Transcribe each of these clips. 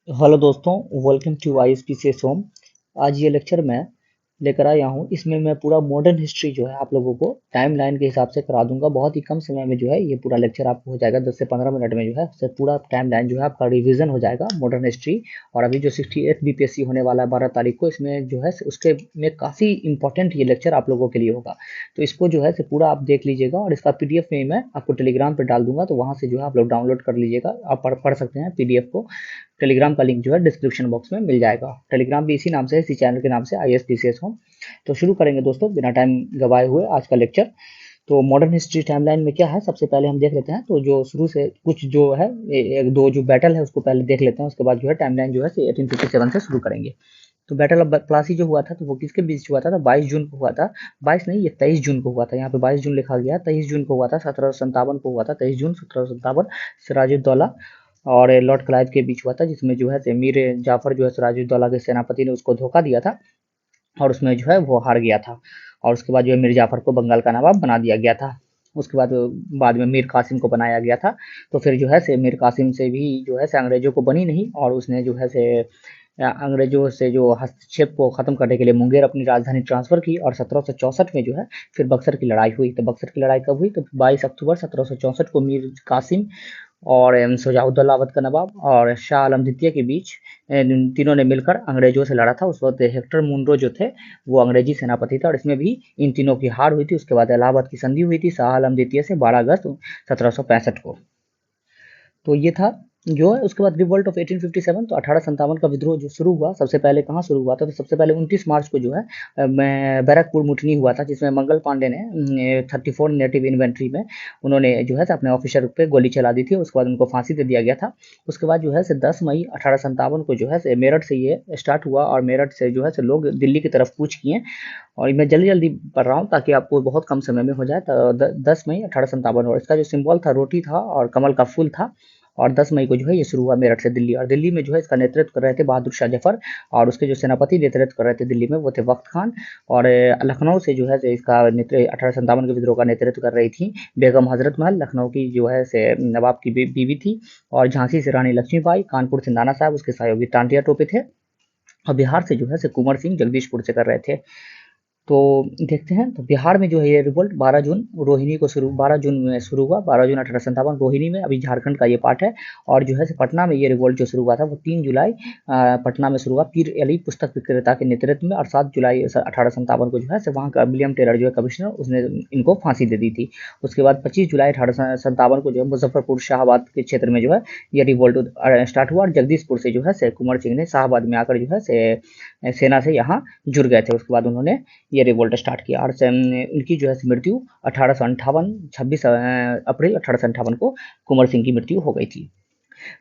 Hello दोस्तों, welcome to ISPCS home. आज ये लेक्चर मैं लेकर आया हूँ। इसमें मैं पूरा मॉडर्न हिस्ट्री जो है आप लोगों को टाइम लाइन के हिसाब से करा दूंगा। बहुत ही कम समय में जो है ये पूरा लेक्चर आपको हो जाएगा। 10 से 15 मिनट में जो है से पूरा टाइम लाइन जो है आपका रिवीजन हो जाएगा मॉडर्न हिस्ट्री। और अभी जो 68 बीपीएससी होने वाला है 12 तारीख को, इसमें जो है उसके में काफ़ी इंपॉर्टेंट ये लेक्चर आप लोगों के लिए होगा। तो इसको जो है से पूरा आप देख लीजिएगा, और इसका पीडीएफ में मैं आपको टेलीग्राम पर डाल दूंगा, तो वहाँ से जो है आप लोग डाउनलोड कर लीजिएगा। आप पढ़ सकते हैं पीडीएफ को। टेलीग्राम का लिंक जो है डिस्क्रिप्शन बॉक्स में मिल जाएगा। टेलीग्राम भी इसी नाम से है, इसी चैनल के नाम से, ISPCS होम। तो शुरू करेंगे दोस्तों बिना टाइम गवाए हुए आज का लेक्चर। तो मॉडर्न हिस्ट्री टाइमलाइन में क्या है, सबसे पहले हम देख लेते हैं। तो जो शुरू से कुछ जो है एक दो जो बैटल है उसको पहले देख लेते हैं। उसके बाद जो है टाइमलाइन जो है 1857 से शुरू करेंगे। तो बैटल ऑफ प्लासी जो हुआ था, तो वो किसके बीच हुआ था? 22 जून को हुआ था। 22 नहीं, ये 23 जून को हुआ था। यहाँ पे 22 जून लिखा गया, 23 जून को हुआ था। 1757 को हुआ था, 23 जून 1757। सिराजुद्दौला और लॉर्ड क्लाइव के बीच हुआ था, जिसमें जो है मीर जाफर जो है सिराजुद्दौला के सेनापति ने उसको धोखा दिया था, और उसमें जो है वो हार गया था। और उसके बाद जो है मीर जाफर को बंगाल का नवाब बना दिया गया था। उसके बाद में मीर कासिम को बनाया गया था। तो फिर जो है से मीर कासिम से भी जो है से अंग्रेजों को बनी नहीं, और उसने जो है से अंग्रेजों से जो हस्तक्षेप को खत्म करने के लिए मुंगेर अपनी राजधानी ट्रांसफर की। और 1764 में जो है फिर बक्सर की लड़ाई हुई। तो बक्सर की लड़ाई कब हुई? तो 22 अक्टूबर 1764 को मीर कासिम और शुजाउद्दौला अवध का नवाब और शाह आलम द्वितीय के बीच तीनों ने मिलकर अंग्रेजों से लड़ा था। उस वक्त हेक्टर मुनरो जो थे वो अंग्रेजी सेनापति था, और इसमें भी इन तीनों की हार हुई थी। उसके बाद इलाहाबाद की संधि हुई थी शाह आलम द्वितीय से 12 अगस्त 1765 को। तो ये था जो है। उसके बाद रिवोल्ट ऑफ 1857, तो 1857 का विद्रोह जो शुरू हुआ, सबसे पहले कहाँ शुरू हुआ था? तो सबसे पहले 29 मार्च को जो है बैरकपुर मुठनी हुआ था, जिसमें मंगल पांडे ने 34 नेटिव इन्वेंट्री में उन्होंने जो है अपने ऑफिसर पे गोली चला दी थी। उसके बाद उनको फांसी दे दिया गया था। उसके बाद जो है 10 मई 1857 को जो है मेरठ से ये स्टार्ट हुआ, और मेरठ से जो है लोग दिल्ली की तरफ कूच किए। और मैं जल्दी जल्दी पढ़ रहा हूँ ताकि आपको बहुत कम समय में हो जाए। तो 10 मई 1857, और इसका जो सिंबल था रोटी था और कमल का फूल था। और 10 मई को जो है ये शुरू हुआ मेरठ से दिल्ली। और दिल्ली में जो है इसका नेतृत्व कर रहे थे बहादुर शाह जफर, और उसके जो सेनापति नेतृत्व कर रहे थे दिल्ली में वो थे वक्त खान। और लखनऊ से जो है इसका नेतृत्व 1857 के विद्रोह का नेतृत्व कर रही थी बेगम हजरत महल, लखनऊ की जो है से नवाब की बीवी थी। और झांसी से रानी लक्ष्मीबाई, कानपुर से नाना साहब उसके सहयोगी टांटिया टोपे थे। और बिहार से जो है कुंवर सिंह जगदीशपुर से कर रहे थे। तो देखते हैं, तो बिहार में जो है ये रिवोल्ट 12 जून में शुरू हुआ। 12 जून 1857 रोहिणी में, अभी झारखंड का ये पार्ट है। और जो है पटना में ये रिवोल्ट जो शुरू हुआ था वो 3 जुलाई पटना में शुरू हुआ, पीर अली पुस्तक विक्रेता के नेतृत्व में। और 7 जुलाई 1857 को जो है वहाँ का विलियम टेलर जो है कमिश्नर, उसने इनको फांसी दे दी थी। उसके बाद 25 जुलाई 1857 को जो है मुजफ्फरपुर शाहबाद के क्षेत्र में जो है ये रिवोल्ट स्टार्ट हुआ। और जगदीशपुर से जो है कुंवर सिंह ने शाहबाद में आकर जो है सेना से यहाँ जुड़ गए थे। उसके बाद उन्होंने ये रिवोल्ट स्टार्ट किया। और उनकी जो है मृत्यु 1858 26 अप्रैल 1858 को कुंवर सिंह की मृत्यु हो गई थी।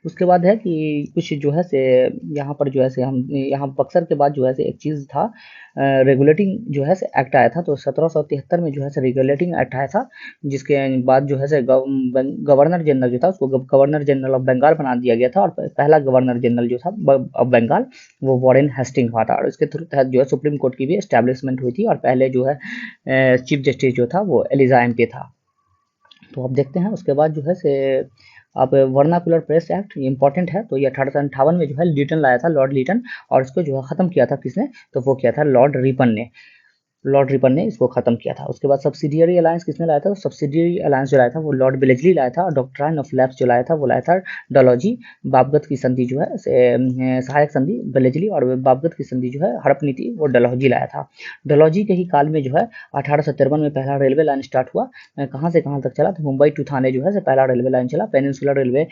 उसके बाद है कि कुछ जो है यहाँ पर जो है हम यहाँ बक्सर के बाद जो है एक चीज़ था, रेगुलेटिंग जो है एक्ट आया था। तो 1773 में जो है रेगुलेटिंग एक्ट आया था, जिसके बाद जो है गवर्नर जनरल जो था उसको गवर्नर जनरल ऑफ बंगाल बना दिया गया था। और पहला गवर्नर जनरल जो था ऑफ बंगाल वो वॉरेन हेस्टिंग हुआ था। और इसके तहत जो है सुप्रीम कोर्ट की भी एस्टेब्लिशमेंट हुई थी। और पहले जो है चीफ जस्टिस जो था वो एलिजा एम के था। तो अब देखते हैं उसके बाद जो है आप वर्नाकुलर प्रेस एक्ट, ये इंपॉर्टेंट है। तो ये 1858 में जो है लीटन लाया था, लॉर्ड लीटन। और इसको जो है ख़त्म किया था किसने? तो वो किया था लॉर्ड रिपन ने इसको खत्म किया था। उसके बाद सब्सिडियरी अलायंस किसने लाया था? तो सब्सिडियरी अलायंस जो लाया था वो लॉर्ड बेलेजली लाया था। और डॉक्ट्राइन ऑफ लैप्स जो लाया था वो लाया था डलहौजी। बाबगत की संधि जो है सहायक संधि बेलेजली, और बाबगत की संधि जो है हड़प नीति वो डलहौजी लाया था। डलहौजी के ही काल में जो है 1853 में पहला रेलवे लाइन स्टार्ट हुआ। कहाँ से कहाँ तक चला? तो मुंबई टू थाने जो है पहला रेलवे लाइन चला। पेनिनसुलर रेलवे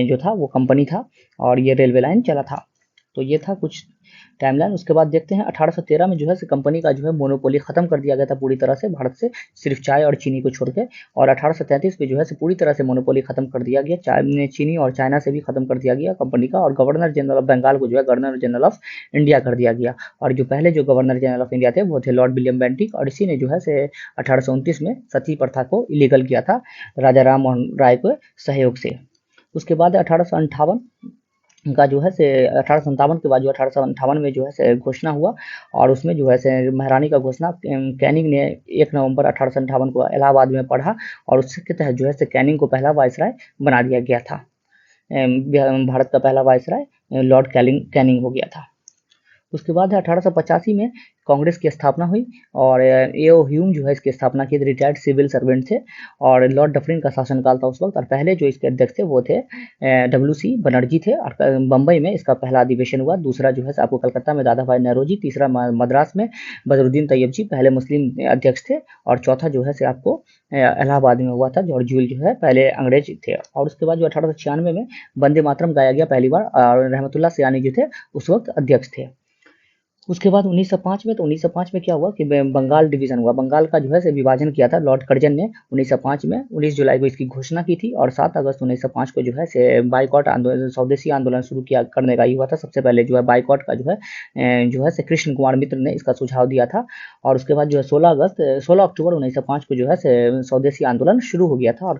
जो था वो कंपनी था, और ये रेलवे लाइन चला था। तो ये था कुछ टाइमलाइन। उसके बाद देखते हैं 1813 में जो है कंपनी का जो है मोनोपोली खत्म कर दिया गया था पूरी तरह से भारत से, सिर्फ चाय और चीनी को छोड़ के। और 1833 में जो है पूरी तरह से मोनोपोली खत्म कर दिया गया, चाय चीनी और चाइना से भी खत्म कर दिया गया कंपनी का। और गवर्नर जनरल ऑफ बंगाल को जो है गवर्नर जनरल ऑफ इंडिया कर दिया गया। और जो पहले जो गवर्नर जनरल ऑफ इंडिया थे वो थे लॉर्ड विलियम बेंटिक। और इसी ने जो है 1829 में सती प्रथा को इलीगल किया था राजा राम मोहन राय के सहयोग से। उसके बाद 1858 का जो है 1857 के बाद जो 1858 में जो है घोषणा हुआ। और उसमें जो है महारानी का घोषणा कैनिंग ने 1 नवंबर 1858 को इलाहाबाद में पढ़ा। और उसके तहत जो है कैनिंग को पहला वायसराय बना दिया गया था। भारत का पहला वायसराय लॉर्ड कैनिंग हो गया था। उसके बाद 1885 में कांग्रेस की स्थापना हुई और एओ ह्यूम जो है इसकी स्थापना की, रिटायर्ड सिविल सर्वेंट थे और लॉर्ड डफरिन का शासनकाल था उस वक्त। और पहले जो इसके अध्यक्ष थे वो थे डब्ल्यू.सी. बनर्जी थे और बम्बई में इसका पहला अधिवेशन हुआ। दूसरा जो है आपको कलकत्ता में दादा भाई नेहरू जी, तीसरा मद्रास में बदरुद्दीन तैयब जी पहले मुस्लिम अध्यक्ष थे और चौथा जो है आपको इलाहाबाद में हुआ था। जॉर्ज जूल जो है पहले अंग्रेज थे। और उसके बाद जो 1896 में वंदे मातरम गाया गया पहली बार और रहमतुल्लाह सयानी जो थे उस वक्त अध्यक्ष थे। उसके बाद 1905 में, तो 1905 में क्या हुआ कि बंगाल डिवीजन हुआ। बंगाल का जो है विभाजन किया था लॉर्ड कर्जन ने 1905 में। 19 जुलाई को इसकी घोषणा की थी और 7 अगस्त 1905 को जो है बाइकॉट आंदोलन, स्वदेशी आंदोलन शुरू किया करने का ही हुआ था। सबसे पहले जो है बाइकॉट का जो है कृष्ण कुमार मित्र ने इसका सुझाव दिया था और उसके बाद जो है 16 अक्टूबर 1905 को जो है स्वदेशी आंदोलन शुरू हो गया था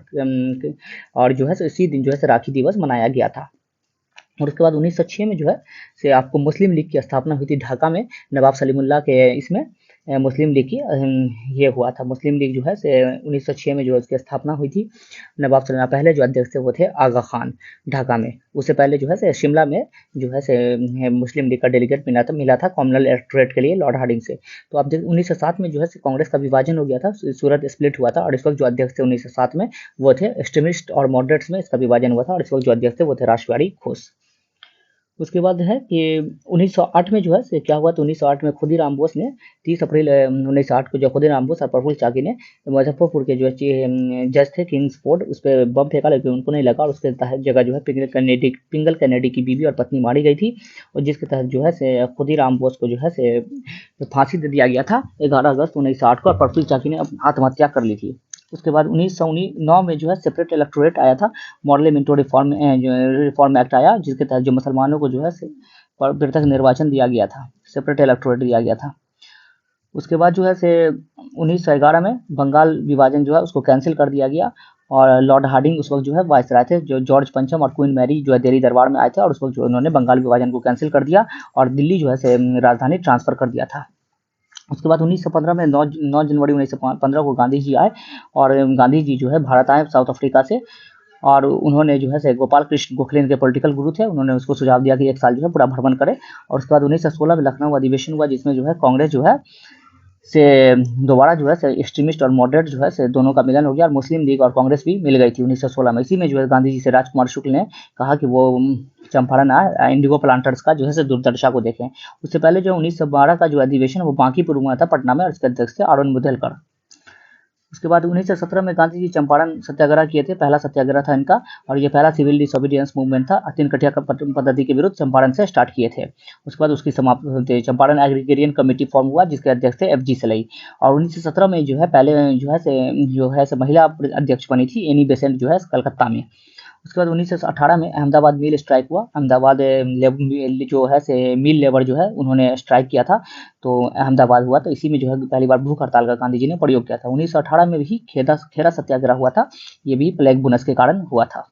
और जो है इसी दिन जो है राखी दिवस मनाया गया था। और उसके बाद 1906 में जो है आपको मुस्लिम लीग की स्थापना हुई थी ढाका में, नवाब सलीमुल्लाह के इसमें मुस्लिम लीग की ये हुआ था। मुस्लिम लीग जो है 1906 में जो है उसकी स्थापना हुई थी। नवाब सलीमुल्लाह पहले जो अध्यक्ष थे वो थे आगा खान ढाका में। उससे पहले जो है शिमला में जो है मुस्लिम लीग का डेलीगेट मिला था कॉमनल इलेक्टोरेट के लिए लॉर्ड हार्डिंग से। तो आप 1907 में जो है कांग्रेस का विभाजन हो गया था, सूरत स्प्लिट हुआ था और इस वक्त जो अध्यक्ष थे 1907 में वो थे एक्सट्रीमिस्ट और मॉडरेट्स में इसका विभाजन हुआ था और इस वक्त जो अध्यक्ष थे वो थे राष्ट्रवादी घोष। उसके बाद है कि 1908 में जो है क्या हुआ, तो 1908 में खुदीराम बोस ने 30 अप्रैल 1908 को जो खुदीराम बोस और प्रफुल्ल चाकी ने मुजफ्फरपुर के जो जज थे किंग्स फोर्ड उस पर बम फेंका लेकिन उनको नहीं लगा और उसके तहत जगह जो है पिंगल कैनेडी की बीवी और पत्नी मारी गई थी और जिसके तहत जो है खुदीराम बोस को जो है फांसी दे दिया गया था 11 अगस्त 1908 को और प्रफुल्ल चाकी ने आत्महत्या कर ली थी। उसके बाद 1909 में जो है सेपरेट इलेक्टोरेट आया था, मॉडल मिंटो रिफॉर्म एक्ट आया जिसके तहत जो मुसलमानों को जो है पृथक निर्वाचन दिया गया था, सेपरेट इलेक्टोरेट दिया गया था। उसके बाद जो है 1911 में बंगाल विभाजन जो है उसको कैंसिल कर दिया गया और लॉर्ड हार्डिंग उस वक्त जो है वायसराय थे, जो जॉर्ज पंचम और क्वीन मैरी जो है दिल्ली दरबार में आए थे और उस वक्त जो उन्होंने बंगाल विभाजन को कैंसिल कर दिया और दिल्ली जो है राजधानी ट्रांसफर कर दिया था। उसके बाद 1915 में 9 जनवरी 1915 को गांधी जी आए और गांधी जी जो है भारत आए साउथ अफ्रीका से और उन्होंने जो है गोपाल कृष्ण गोखले इनके पॉलिटिकल गुरु थे। उन्होंने उसको सुझाव दिया कि 1 साल जो है पूरा भ्रमण करे और उसके बाद 1916 में लखनऊ अधिवेशन हुआ जिसमें जो है कांग्रेस जो है दोबारा जो है एक्सट्रीमिस्ट और मॉडरेट जो है दोनों का मिलन हो गया और मुस्लिम लीग और कांग्रेस भी मिल गई थी 1916 में। इसी में जो है गांधी जी से राजकुमार शुक्ल ने कहा कि वो चंपारण इंडिगो प्लांटर्स का जो है दुर्दशा को देखें। उससे पहले जो 1912 का जो अधिवेशन वो बांकीपुर हुआ था पटना में और इसके अध्यक्ष थे अरुण मुदलकर। उसके बाद 1917 में गांधी जी चंपारण सत्याग्रह किए थे, पहला सत्याग्रह था इनका और ये पहला सिविल डिसोबीडियंस मूवमेंट था। अतिन कटिया पद्धति के विरुद्ध चंपारण से स्टार्ट किए थे। उसके बाद उसकी समाप्ति चंपारण एग्रीगेरियन कमेटी फॉर्म हुआ जिसके अध्यक्ष थे FG सलई और 1917 में जो है पहले जो है महिला अध्यक्ष बनी थी एनी बेसेंट जो है कलकत्ता में। उसके बाद 1918 में अहमदाबाद मिल स्ट्राइक हुआ। अहमदाबाद जो है मिल लेबर जो है उन्होंने स्ट्राइक किया था तो अहमदाबाद हुआ, तो इसी में जो है पहली बार भूख हड़ताल का गांधी जी ने प्रयोग किया था। 1918 में भी खेरा सत्याग्रह हुआ था, ये भी प्लेग बुनस के कारण हुआ था।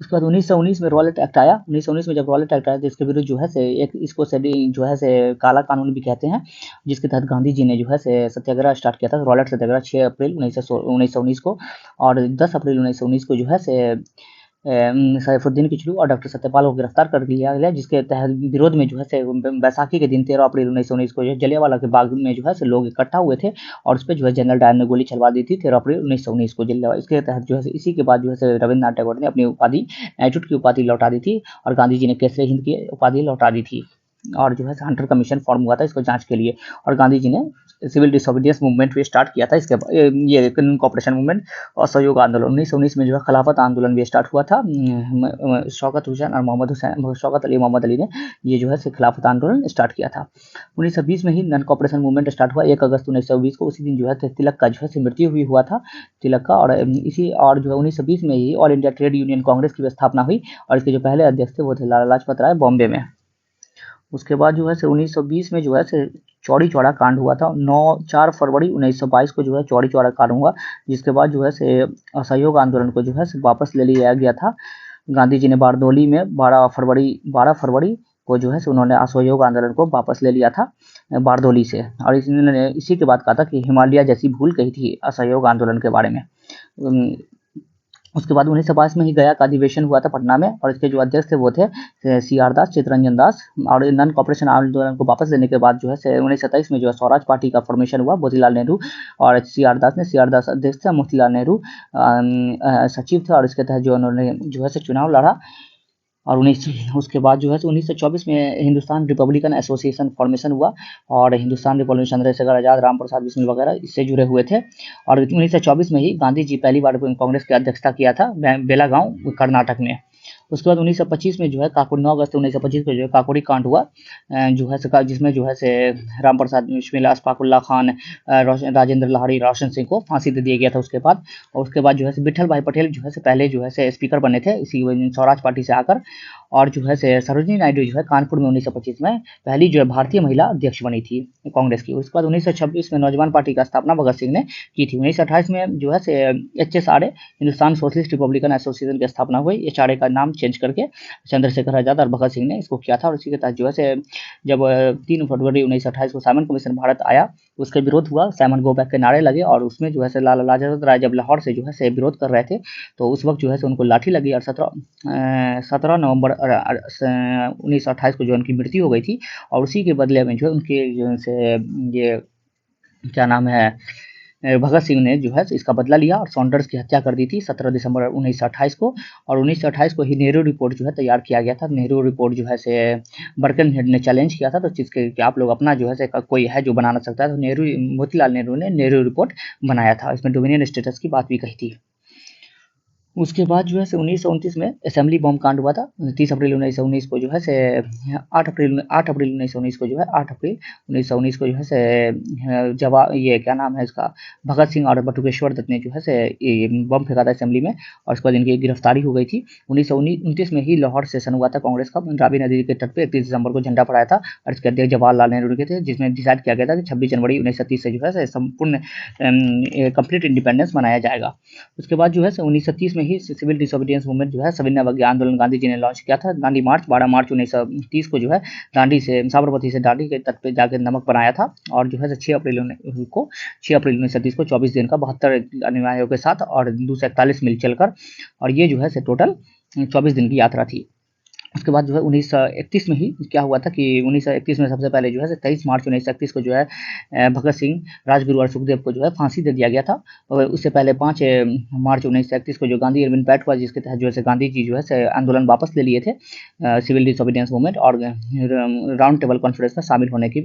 उसके बाद 1919 में रॉलेट एक्ट आया। 1919 में जब रॉलेट एक्ट आया तो इसके विरुद्ध जो है एक इसको जो है काला कानून भी कहते हैं जिसके तहत गांधी जी ने जो है सत्याग्रह स्टार्ट किया था। रॉलेट सत्याग्रह 6 अप्रैल 1919 को और 10 अप्रैल 1919 को जो है सैफुद्दीन किचलू और डॉक्टर सत्यपाल को गिरफ्तार कर लिया गया जिसके तहत विरोध में जो है बैसाखी के दिन 13 अप्रैल 1919 को जलियांवाला के बाग में जो है लोग इकट्ठा हुए थे और उस पर जो है जनरल डायर ने गोली चलवा दी थी 13 अप्रैल 1919 को जलियांवाला। इसके तहत जो है इसी के बाद जो है रविन्द्रनाथ टैगोर ने अपनी उपाधि नाइटहुड की उपाधि लौटा दी थी और गांधी जी ने केसरी हिंद की उपाधि लौटा दी थी और जो है हंटर कमीशन फॉर्म हुआ था इसको जांच के लिए और गांधी जी ने सिविल डिसोबीडियंस मूवमेंट भी स्टार्ट किया था। इसके ये कॉपरेशन मूवमेंट और सहयोग आंदोलन 1919 में जो है खिलाफत आंदोलन भी स्टार्ट हुआ था। शौकत हुसैन और शौकत अली मोहम्मद अली ने ये जो है खिलाफत आंदोलन स्टार्ट किया था। 1920 में ही नन कॉपरेशन मूवमेंट स्टार्ट हुआ 1 अगस्त 1920 को। उसी दिन जो है तिलक का जो है मृत्यु हुई हुआ था तिलक का और इसी और जो है 1920 में ही all India trade union Congress की स्थापना हुई और इसके जो पहले अध्यक्ष थे वो थे लाला लाजपत राय बॉम्बे में। उसके बाद जो है 1920 में जो है चौड़ी चौड़ा कांड हुआ था। 4 फरवरी 1922 को जो है चौड़ी चौड़ा कांड हुआ जिसके बाद जो है असहयोग आंदोलन को जो है वापस ले लिया गया था। गांधी जी ने बारडोली में 12 फरवरी को जो है उन्होंने असहयोग आंदोलन को वापस ले लिया था बारडोली से और इसी के बाद कहा था कि हिमालय जैसी भूल कही थी असहयोग आंदोलन के बारे में। उसके बाद 1922 में ही गया का अधिवेशन हुआ था पटना में, और इसके जो अध्यक्ष थे वो थे सी आर दास, चित्तरंजन दास। और नन कॉपरेशन आंदोलन को वापस लेने के बाद जो है 1927 में जो है स्वराज पार्टी का फॉर्मेशन हुआ। मोतीलाल नेहरू और सी आर दास अध्यक्ष थे, मोतीलाल नेहरू सचिव थे, और इसके तहत जो उन्होंने जो है चुनाव लड़ा। और उसके बाद जो है 1924 में हिंदुस्तान रिपब्लिकन एसोसिएशन फॉर्मेशन हुआ, और हिंदुस्तान रिपब्लिकन चंद्रशेखर आजाद, राम प्रसाद बिस्मिल वगैरह इससे जुड़े हुए थे। और 1924 में ही गांधी जी पहली बार कांग्रेस की अध्यक्षता किया था बेलागांव कर्नाटक में। उसके बाद 1925 में जो है काकोरी 9 अगस्त 1925 को जो है काकोरी कांड हुआ, जो है जिसमें जो है से राम प्रसाद बिस्मिल, अशफाकुल्ला खान, राजेंद्र लाहड़ी, रोशन सिंह को फांसी दे दिया गया था उसके बाद। और उसके बाद जो है विठल भाई पटेल जो है पहले जो है स्पीकर बने थे इसी स्वराज पार्टी से आकर। और जो है सरोजिनी नायडू जो है कानपुर में 1925 में पहली जो है भारतीय महिला अध्यक्ष बनी थी कांग्रेस की। उसके बाद 1926 में नौजवान पार्टी का स्थापना भगत सिंह ने की थी। 1928 में जो है HSRA, Hindustan socialist Republican association की स्थापना हुई। HRA का नाम चेंज करके चंद्रशेखर आजाद और भगत सिंह ने इसको किया था। और इसी के तहत जो है जब 3 फरवरी 1928 को साइमन कमीशन भारत आया, उसका विरोध हुआ, साइमन गो बैक के नारे लगे, और उसमें जो है लाला लाजपत राय जब लाहौर से जो है विरोध कर रहे थे, तो उस वक्त जो है उनको लाठी लगी, और 17 नवंबर 1928 को जो उनकी मृत्यु हो गई थी। और उसी के बदले में जो है उनके जो से ये क्या नाम है भगत सिंह ने जो है इसका बदला लिया और सॉन्डर्स की हत्या कर दी थी 17 दिसंबर 1928 को। और 1928 को ही नेहरू रिपोर्ट जो है तैयार किया गया था। नेहरू रिपोर्ट जो है बर्कनहेड ने चैलेंज किया था, तो जिसके कि आप लोग अपना जो है कोई है जो बना सकता है, तो मोतीलाल नेहरू ने नेहरू रिपोर्ट बनाया था। इसमें डोमिनियन स्टेटस की बात भी कही थी। उसके बाद जो है 1929 में असेंबली बम कांड हुआ था। 30 अप्रैल 1919 को जो है 8 अप्रैल 1919 को जो है 8 अप्रैल 1919 को जो है जवाब ये क्या नाम है इसका भगत सिंह और बटुकेश्वर दत्त ने जो है बम फेंका था असेंबली में, और उसके बाद इनकी गिरफ्तारी हो गई थी। 1929 में ही लाहौर सेशन हुआ था कांग्रेस का। रावी नदी के तट पर 31 दिसंबर को झंडा फहराया था, और इसके अध्यक्ष जवाहरलाल नेहरू के थे, जिसमें डिसाइड किया गया था कि 26 जनवरी 1930 से जो है संपूर्ण कंप्लीट इंडिपेंडेंस मनाया जाएगा। उसके बाद जो है 1930 में ही सिविल डिसोबीडियंस मूवमेंट जो है सविनय अवज्ञा आंदोलन गांधी जी ने लॉन्च किया था। गांधी मार्च 12 मार्च 1930 को जो है दांडी से साबरमती से दांडी के तट पे जाकर नमक बनाया था, और जो है 6 अप्रैल 1930 को 24 दिन का 72 अनुयायियों के साथ और 241 मील चलकर, और ये जो है टोटल 24 दिन की यात्रा थी। उसके बाद जो है 1931 में ही क्या हुआ था कि 1931 में सबसे पहले जो है 23 मार्च 1931 को जो है भगत सिंह, राजगुरु और सुखदेव को जो है फांसी दे दिया गया था। और उससे पहले 5 मार्च 1931 को जो गांधी इरविन पैक्ट हुआ, जिसके तहत जो है गांधी जी जो है आंदोलन वापस ले लिए थे, सिविल डिसोबीडियंस मूवमेंट, और राउंड टेबल कॉन्फ्रेंस में शामिल होने के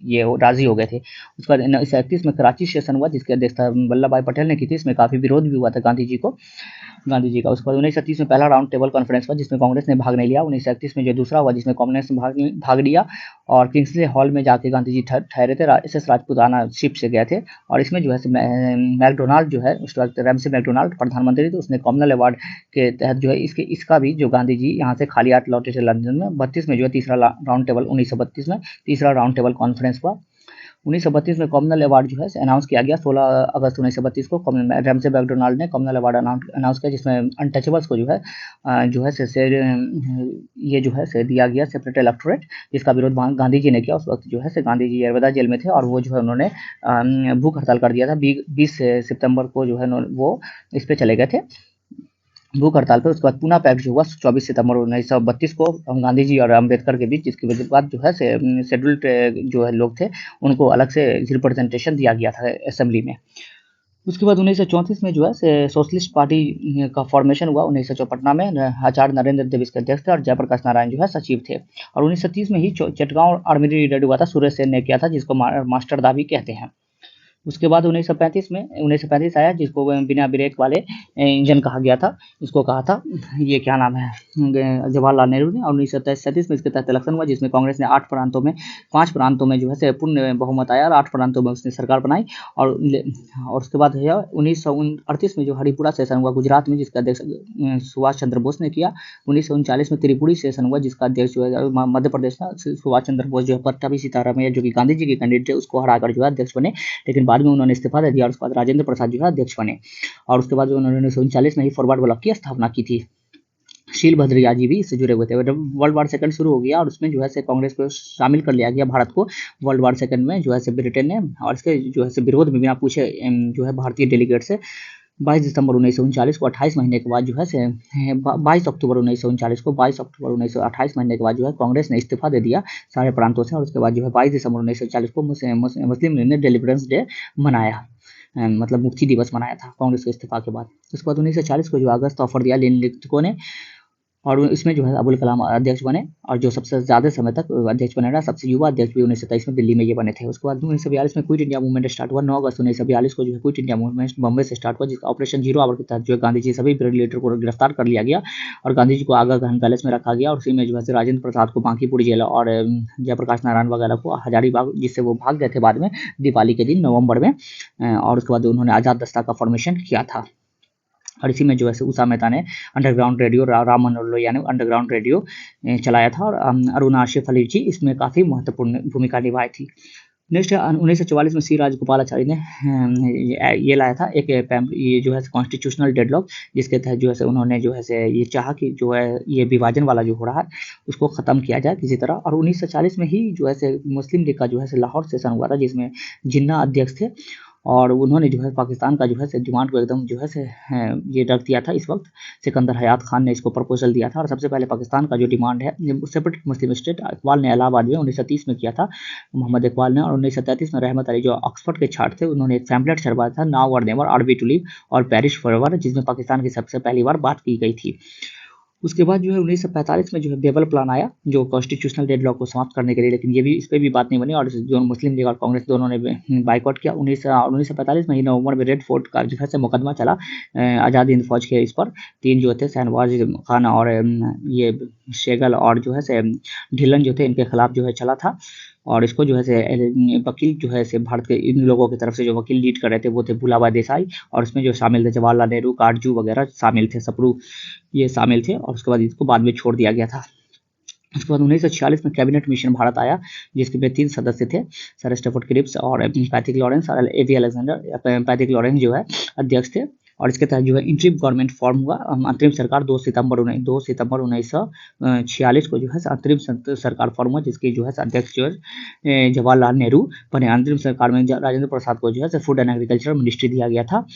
ये राजी हो गए थे। उसके बाद 1931 में कराची सेशन हुआ, जिसकी अध्यक्षता वल्लभ भाई पटेल ने की थी। इसमें काफ़ी विरोध भी हुआ था गांधी जी का। उसके बाद 1930 में पहला राउंड टेबल कॉन्फ्रेंस हुआ, जिसमें कांग्रेस ने भाग नहीं लिया। 1931 में जो दूसरा हुआ, जिसमें कांग्रेस ने भाग लिया, और किंग्सले हॉल में जाके गांधी जी ठहरे थे। SS राजपूताना शिप से गए थे, और इसमें जो है मैकडोनाल्ड जो है उस वक्त रैमसे मैकडोनाल्ड प्रधानमंत्री थे, उसने कॉमनवेल्थ अवार्ड के तहत जो है इसका भी जो गांधी जी यहाँ से खाली हाथ लौटे थे लंदन में। 32 में जो है तीसरा राउंड टेबल 1932 में तीसरा राउंड टेबल कॉन्फ्रेंस हुआ। 1932 में कॉमनवेल्थ अवार्ड जो है अनाउंस किया गया। 16 अगस्त 1932 को रैमसे मैकडोनाल्ड ने कॉमनवेल्थ अवार्ड अनाउंस किया, जिसमें अनटचेबल्स को ये जो है दिया गया सेपरेट इलेक्टोरेट, जिसका विरोध गांधी जी ने किया। उस वक्त जो है गांधी जी अरवदा जेल में थे, और वो जो है उन्होंने भूख हड़ताल कर दिया था। 20 सितंबर को जो है वो इस पर चले गए थे भूख हड़ताल पर। उसके बाद पूना पैक्ट जो हुआ 24 सितंबर 1932 को गांधी जी और अम्बेडकर के बीच, जिसकी वजह बाद जो है शेड्यूल्ड जो है लोग थे उनको अलग से रिप्रेजेंटेशन दिया गया था असेंबली में। उसके बाद 1934 में जो है सोशलिस्ट पार्टी का फॉर्मेशन हुआ। 1904 पटना में आचार्य नरेंद्र देव इसके अध्यक्ष थे, और जयप्रकाश नारायण जो है सचिव थे। और 1930 में ही चटगांव आर्मी रेड हुआ था, सुरेश सेन ने किया था, जिसको मास्टर दा भी कहते हैं। उसके बाद 1935 आया, जिसको बिना ब्रेक वाले इंजन कहा गया था। इसको कहा था ये क्या नाम है जवाहरलाल नेहरू ने। और 1937 में इसके तहत इलेक्शन हुआ, जिसमें कांग्रेस ने 5 प्रांतों में जो है पूर्ण बहुमत आया, और 8 प्रांतों में उसने सरकार बनाई। और उसके बाद 1938 में जो हरिपुरा सेशन हुआ गुजरात में, जिसका अध्यक्ष सुभाष चंद्र बोस ने किया। 1939 में त्रिपुरी सेशन हुआ, जिसका अध्यक्ष जो है मध्य प्रदेश का सुभाष चंद्र बोस जो है पट्टाभी सीतारामैया जो कि गांधी जी के कैंडिडेट थे, उसको हराकर जो है अध्यक्ष बने, लेकिन बाद में उन्होंने इस्तीफा दे दिया, और उसके बाद राजेंद्र प्रसाद जो है अध्यक्ष बने। और उसके बाद उन्होंने 1939 में ही फॉरवर्ड ब्लॉक की स्थापना की थी। शील भद्रिया जी भी इससे जुड़े हुए थे। वर्ल्ड वार सेकंड शुरू हो गया, और उसमें जो है कांग्रेस को शामिल कर लिया गया भारत को वर्ल्ड वार सेकंड में जो है ब्रिटेन ने, और इसके जो है विरोध में बिना पूछे जो है भारतीय डेलीगेट से 22 दिसंबर 1939 को 28 महीने के बाद जो है से 22 अक्टूबर 1939 को 22 अक्टूबर 1938 महीने के बाद जो है कांग्रेस ने इस्तीफा दे दिया सारे प्रांतों से, और उसके बाद जो है 22 दिसंबर 1940 को मुस्लिम लीग ने डिलीवरेंस डे मनाया, मतलब मुक्ति दिवस मनाया था कांग्रेस के इस्तीफा के बाद। उसके बाद 1940 को जो अगस्त ऑफर दिया लेनिन ने, और इसमें जो है अबुल कलाम अध्यक्ष बने, और जो सबसे ज़्यादा समय तक अध्यक्ष बने रहा, सबसे युवा अध्यक्ष भी 1927 में दिल्ली में ये बने थे। उसके बाद 1942 में क्विट इंडिया मूवमेंट स्टार्ट हुआ। 9 अगस्त 1942 को जो है क्विट इंडिया मूवमेंट बम्बई से स्टार्ट हुआ, जिसका ऑपरेशन जीरो आवर के तहत जो है गांधी जी सभी विरोधी लीडर को गिरफ्तार कर लिया गया और गांधी जी को आगरा गहन पैलेस में रखा गया, और उसी में जो है राजेंद्र प्रसाद को बांकीपुरी जेल और जयप्रकाश नारायण वगैरह को हजारीबाग, जिससे वो भाग गए थे बाद में दिवाली के दिन नवंबर में, और उसके बाद उन्होंने आज़ाद दस्ता का फॉर्मेशन किया था। और इसी में जो है उषा मेहता ने अंडरग्राउंड रेडियो, राम मनोहर लोहिया ने अंडरग्राउंड रेडियो चलाया था, और अरुणा आसिफ अली जी इसमें काफ़ी महत्वपूर्ण भूमिका निभाई थी। नेक्स्ट 1944 में सी राजगोपालाचारी ने ये लाया था एक ये जो है कॉन्स्टिट्यूशनल डेडलॉक, जिसके तहत जो है उन्होंने जो है ये चाहा कि जो है ये विभाजन वाला जो हो रहा है उसको ख़त्म किया जाए किसी तरह। और 1940 में ही जो है मुस्लिम लीग का जो है लाहौर सेशन हुआ था, जिसमें जिन्ना अध्यक्ष थे, और उन्होंने जो है पाकिस्तान का जो है डिमांड को एकदम जो है ये रख दिया था। इस वक्त सिकंदर हयात खान ने इसको प्रपोजल दिया था, और सबसे पहले पाकिस्तान का जो डिमांड है सेपरेट मुस्लिम स्टेट, इकबाल ने इलाहाबाद में 1930 में किया था, मोहम्मद इकबाल ने। और 1933 में रहमत अली जो ऑक्सफोर्ड के छात्र थे, उन्होंने एक पैम्फलेट छपवाया था, now or never, are be to live or perish forever, जिसमें पाकिस्तान की सबसे पहली बार बात की गई थी। उसके बाद जो है 1945 में जो है बेबल प्लान आया, जो कॉन्स्टिट्यूशनल डेडलॉक को समाप्त करने के लिए, लेकिन ये भी इस पर भी बात नहीं बनी, और जो मुस्लिम लीग और कांग्रेस दोनों ने बाइकआउट किया। 1945 में ही नवंबर में रेड फोर्ट का जो है मुकदमा चला आज़ाद हिंद फौज के इस पर। 3 जो थे शहनवाज खान और ये शेगल और जो है ढिल्लन जो थे, इनके खिलाफ जो है चला था, और इसको जो है वकील जो है भारत के इन लोगों की तरफ से जो वकील लीड कर रहे थे वो थे भूलाबाई देसाई, और इसमें जो शामिल थे जवाहरलाल नेहरू, काटजू वगैरह शामिल थे, सप्रू ये शामिल थे, और उसके बाद इसको बाद में छोड़ दिया गया था। उसके बाद 1946 में कैबिनेट मिशन भारत आया, जिसके में 3 सदस्य थे, सर स्टेफोर्ड क्रिप्स और पैट्रिक लॉरेंस और एवी अलेक्जेंडर। पैट्रिक लॉरेंस जो है अध्यक्ष थे, और इसके तहत जो है इंटरिम गवर्नमेंट फॉर्म हुआ। अंतरिम सरकार 2 सितंबर 1946 को जो है अंतरिम सरकार फॉर्म हुआ, जिसकी जो है अध्यक्ष जो है जवाहरलाल नेहरू बने। अंतरिम सरकार में राजेंद्र प्रसाद को जो है फूड एंड एग्रीकल्चर मिनिस्ट्री दिया गया था।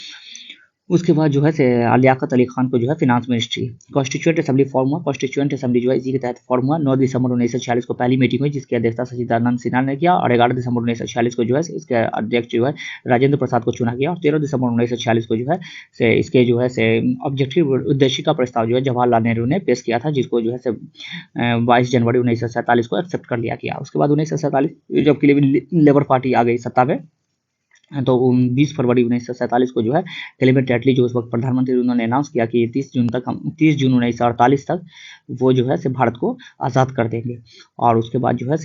उसके बाद जो है लियाकत अली खान को जो है finance ministry. Constituent assembly form हुआ। कॉन्स्टिट्यूएंट असेंबली जो है इसी के तहत फॉर्म हुआ। 9 दिसंबर 1946 को पहली मीटिंग हुई, जिसकी अध्यक्षता सच्चिदानंद सिन्हा ने किया, और 11 दिसंबर 1946 को जो है इसके अध्यक्ष जो है राजेंद्र प्रसाद को चुना गया, और 13 दिसंबर 1946 को जो है इसके जो है ऑब्जेक्टिव उद्देश्य का प्रस्ताव जो है जवाहरलाल नेहरू ने पेश किया था, जिसको जो है 22 जनवरी 1947 को एक्सेप्ट कर लिया गया। उसके बाद 1947 जबकि लेबर पार्टी आ गई सत्ता में, तो 20 फरवरी 1947 को जो है क्लेमेंट एटली जो उस वक्त प्रधानमंत्री, उन्होंने अनाउंस किया कि 30 जून 1948 तक वो जो है भारत को आज़ाद कर देंगे। और उसके बाद जो है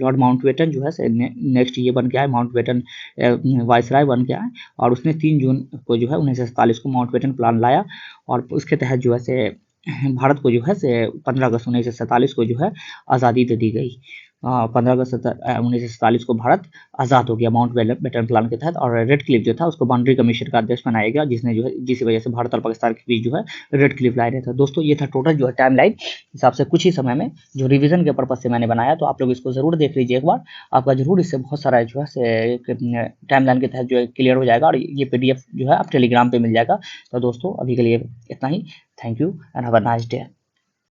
लॉर्ड माउंटबेटन जो है नेक्स्ट ये बन गया है, माउंटबेटन वायसराय बन गया है, और उसने 3 जून को जो है 1947 को माउंटबेटन प्लान लाया, और उसके तहत जो है भारत को जो है 15 अगस्त 1947 को जो है आज़ादी दे दी गई। 15 अगस्त 1947 को भारत आज़ाद हो गया माउंट बेटन प्लान के तहत, और रेड क्लिफ जो था उसको बाउंड्री कमीशन का अध्यक्ष बनाया गया, जिसने जो है जिसकी वजह से भारत और पाकिस्तान के बीच जो है रेड क्लिफ लाइन था। दोस्तों ये था टोटल जो है टाइम लाइन हिसाब से कुछ ही समय में जो रिवीजन के पर्पज से मैंने बनाया, तो आप लोग इसको जरूर देख लीजिए एक बार, आपका जरूर इससे बहुत सारा जो है टाइम लाइन के तहत जो है क्लियर हो जाएगा, और ये PDF जो है आप टेलीग्राम पे मिल जाएगा। तो दोस्तों अभी के लिए इतना ही। Thank you and have a nice day.